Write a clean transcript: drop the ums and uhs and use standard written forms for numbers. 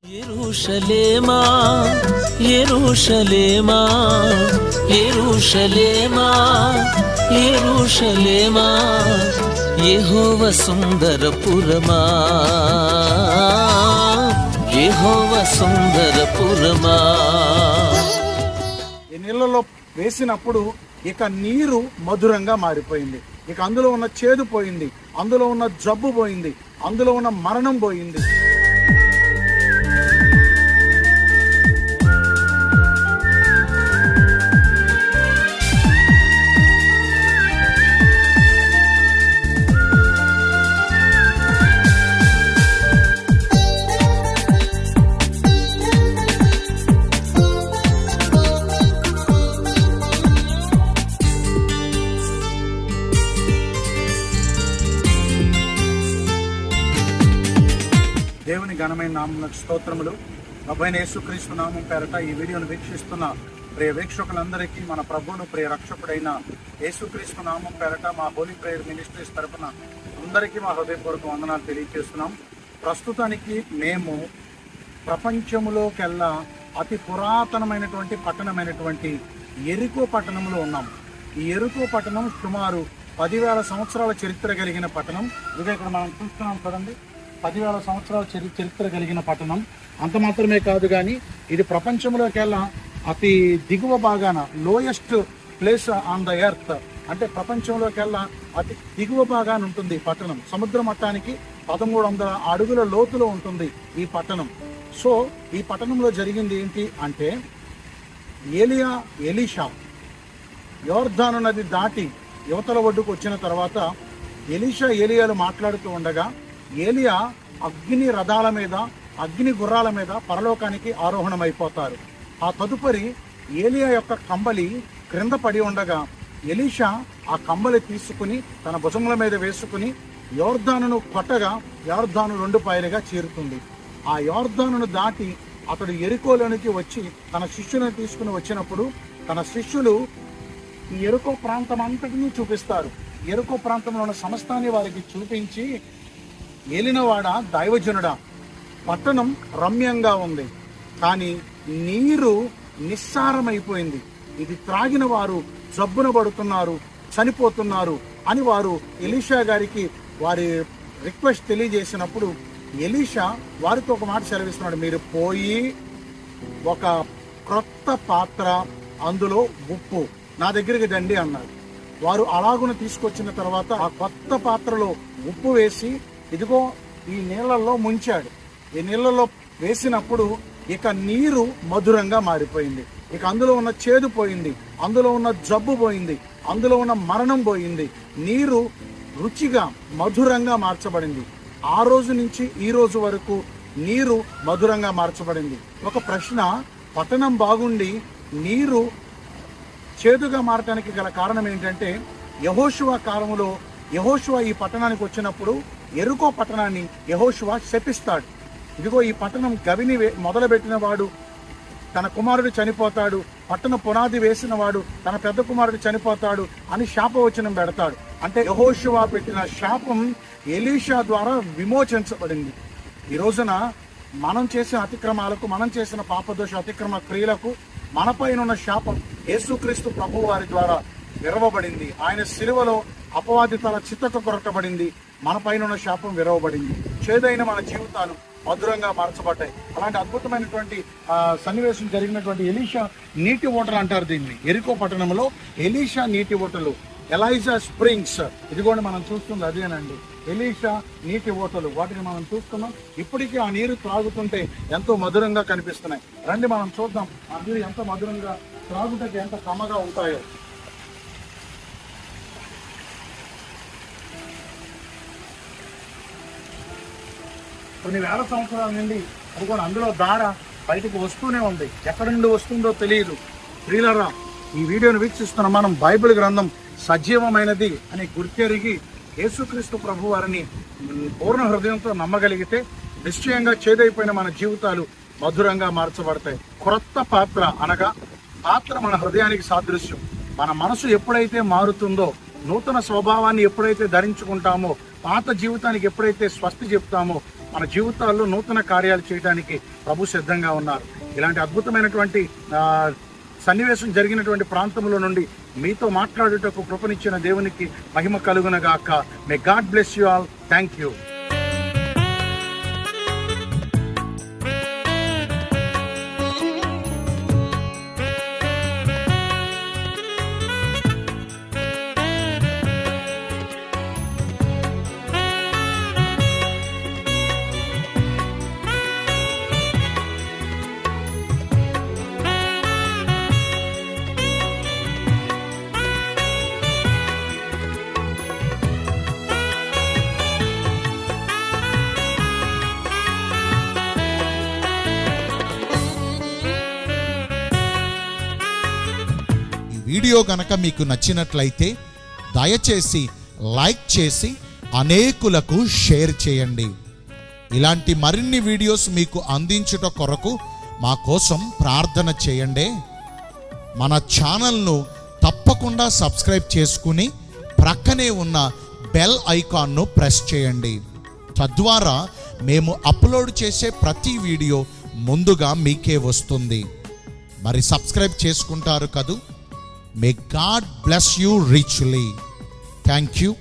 యెరూషలేమా యెరూషలేమా యెరూషలేమా యెరూషలేమా యెహోవా సుందరపురమా యెహోవా సుందరపురమా. ఈ నీళ్ళలో వేసినప్పుడు ఇక నీరు మధురంగా మారిపోయింది. ఇక అందులో ఉన్న చేదు పోయింది, అందులో ఉన్న జబ్బు పోయింది, అందులో ఉన్న మరణం పోయింది. దేవుని ఘనమైన నామమునకు స్తోత్రములు. ప్రభువైన యేసుక్రీస్తు నామం పేరట ఈ వీడియోను వీక్షిస్తున్న ప్రియ వీక్షకులందరికీ మన ప్రభువును ప్రియ రక్షకుడైన యేసుక్రీస్తు నామం పేరట మా హోలీ ప్రేయర్ మినిస్ట్రీస్ తరపున అందరికీ మా హృదయపూర్వక వందనాలు తెలియజేస్తున్నాం. ప్రస్తుతానికి మేము ప్రపంచంలోకెల్లా అతి పురాతనమైనటువంటి పట్టణమైనటువంటి యెరికో పట్టణంలో ఉన్నాం. ఈ యెరికో పట్టణం సుమారు 10,000 సంవత్సరాల చరిత్ర కలిగిన పట్టణం. ఇదే ఇక్కడ మనం చూస్తున్నాం చూడండి, 10,000 సంవత్సరాల చరిత్ర కలిగిన పట్టణం. అంత మాత్రమే కాదు కానీ ఇది ప్రపంచంలోకెల్లా అతి దిగువ భాగాన lowest place on the earth, అంటే ప్రపంచంలోకెల్లా అతి దిగువ భాగాన ఉంటుంది ఈ పట్టణం. సముద్ర మట్టానికి 1300 అడుగుల లోతులో ఉంటుంది ఈ పట్టణం. సో ఈ పట్టణంలో జరిగింది ఏంటి అంటే, ఎలీషా యోర్దాను నది దాటి యువతల ఒడ్డుకు వచ్చిన తర్వాత ఎలీయాలు మాట్లాడుతూ ఉండగా ఏలియా అగ్ని రథాల మీద, అగ్ని గుర్రాల మీద పరలోకానికి ఆరోహణమైపోతారు. ఆ తదుపరి ఏలియా యొక్క కంబలి క్రింద పడి ఉండగా ఎలీషా ఆ కంబలి తీసుకుని తన భుజముల మీద వేసుకుని యోర్దానును కొట్టగా యోర్దాను 2 పాయలుగా చీరుతుంది. ఆ యోర్దానును దాటి అతడు యెరికోలోనికి వచ్చి తన శిష్యులను తీసుకుని వచ్చినప్పుడు తన శిష్యులు ఈ యెరికో ప్రాంతం అంతటినీ చూపిస్తారు. యెరికో ప్రాంతంలో ఉన్న సమస్తాన్ని వారికి చూపించి, ఏలినవాడా, దైవజనుడా, పట్టణం రమ్యంగా ఉంది కానీ నీరు నిస్సారమైపోయింది, ఇది త్రాగిన వారు జబ్బున పడుతున్నారు, చనిపోతున్నారు అని వారు ఎలీషా గారికి వారి రిక్వెస్ట్ తెలియజేసినప్పుడు ఎలీషా వారితో ఒక మాట సెలవిస్తున్నాడు, మీరు పోయి ఒక క్రొత్త పాత్ర, అందులో ఉప్పు నా దగ్గరికి దండి అన్నాడు. వారు అలాగున తీసుకొచ్చిన తర్వాత ఆ కొత్త పాత్రలో ఉప్పు వేసి ఇదిగో ఈ నీళ్ళల్లో ముంచాడు. ఈ నీళ్ళలో వేసినప్పుడు ఇక నీరు మధురంగా మారిపోయింది. ఇక అందులో ఉన్న చేదు పోయింది, అందులో ఉన్న జబ్బు పోయింది, అందులో ఉన్న మరణం పోయింది. నీరు రుచిగా మధురంగా మార్చబడింది. ఆ రోజు నుంచి ఈ రోజు వరకు నీరు మధురంగా మార్చబడింది. ఒక ప్రశ్న, పట్టణం బాగుండి నీరు చేదుగా మారటానికి గల కారణం ఏంటంటే, యెహోషువ కాలంలో యెహోషువ ఈ పట్టణానికి వచ్చినప్పుడు యెరికో పట్టణాన్ని యెహోషువ శపిస్తాడు. ఇదిగో ఈ పట్టణం గవిని మొదలుపెట్టిన వాడు తన కుమారుడు చనిపోతాడు, పట్టణ పునాది వేసిన వాడు తన పెద్ద కుమారుడు చనిపోతాడు అని శాపవచనం పెడతాడు. అంటే యెహోషువ పెట్టిన శాపం ఎలీషా ద్వారా విమోచించబడింది. ఈ రోజున మనం చేసిన అతిక్రమాలకు, మనం చేసిన పాపదోష అతిక్రమ క్రియలకు మనపైన ఉన్న శాపం యేసుక్రీస్తు ప్రభు వారి ద్వారా విరవబడింది. ఆయన శిలువలో అపవాది తల చిత్తక కొరకబడింది, మన పైన ఉన్న శాపం విరవబడింది. చేదైన మన జీవితాలు మధురంగా మార్చబడ్డాయి. అలాంటి అద్భుతమైనటువంటి సన్నివేశం జరిగినటువంటి ఎలీషా నీటి ఓటలు అంటారు దీన్ని. యెరికో పట్టణంలో ఎలీషా నీటి ఓటలు, ఎలైజా స్ప్రింగ్స్, ఇదిగోండి మనం చూస్తుంది అదేనండి, ఎలీషా నీటి ఓటలు. వాటిని మనం చూస్తున్నాం. ఇప్పటికీ ఆ నీరు త్రాగుతుంటే ఎంతో మధురంగా కనిపిస్తున్నాయి. రండి మనం చూద్దాం ఆ నీరు ఎంత మధురంగా, త్రాగుటకి ఎంత కమ్మగా ఉంటాయో. కొన్ని వేల సంవత్సరాల నుండి అనుకోని అందులో ధార బయటకు వస్తూనే ఉంది. ఎక్కడి నుండి వస్తుందో తెలియదు. ప్రియులారా, ఈ వీడియోను వీక్షిస్తున్న మనం బైబిల్ గ్రంథం సజీవమైనది అని గుర్తెరిగి యేసుక్రీస్తు ప్రభు వారిని పూర్ణ హృదయంతో నమ్మగలిగితే నిశ్చయంగా చేదైపోయిన మన జీవితాలు మధురంగా మార్చబడతాయి. క్రొత్త పాత్ర అనగా పాత్ర మన హృదయానికి సాదృశ్యం. మన మనసు ఎప్పుడైతే మారుతుందో, నూతన స్వభావాన్ని ఎప్పుడైతే ధరించుకుంటామో, పాత జీవితానికి ఎప్పుడైతే స్వస్తి చెప్తామో మన జీవితాల్లో నూతన కార్యాలు చేయడానికి ప్రభు సిద్ధంగా ఉన్నారు. ఇలాంటి అద్భుతమైనటువంటి సన్నివేశం జరిగినటువంటి ప్రాంతంలో నుండి మీతో మాట్లాడుటకు కృపనిచ్చిన దేవునికి మహిమ కలుగునగాక. May God bless you all. Thank you. Video గనక మీకు నచ్చినట్లయితే దయచేసి లైక్ చేసి అనేకులకు షేర్ చేయండి. ఇలాంటి మరిన్ని వీడియోస్ మీకు అందించుట కొరకు మా కోసం ప్రార్థన చేయండి. మన ఛానల్ను తప్పకుండా సబ్స్క్రైబ్ చేసుకుని ప్రక్కనే ఉన్న బెల్ ఐకాన్ను ప్రెస్ చేయండి. తద్వారా మేము అప్లోడ్ చేసే ప్రతి వీడియో ముందుగా మీకే వస్తుంది. మరి సబ్స్క్రైబ్ చేసుకుంటారు కదూ. May God bless you richly. Thank you.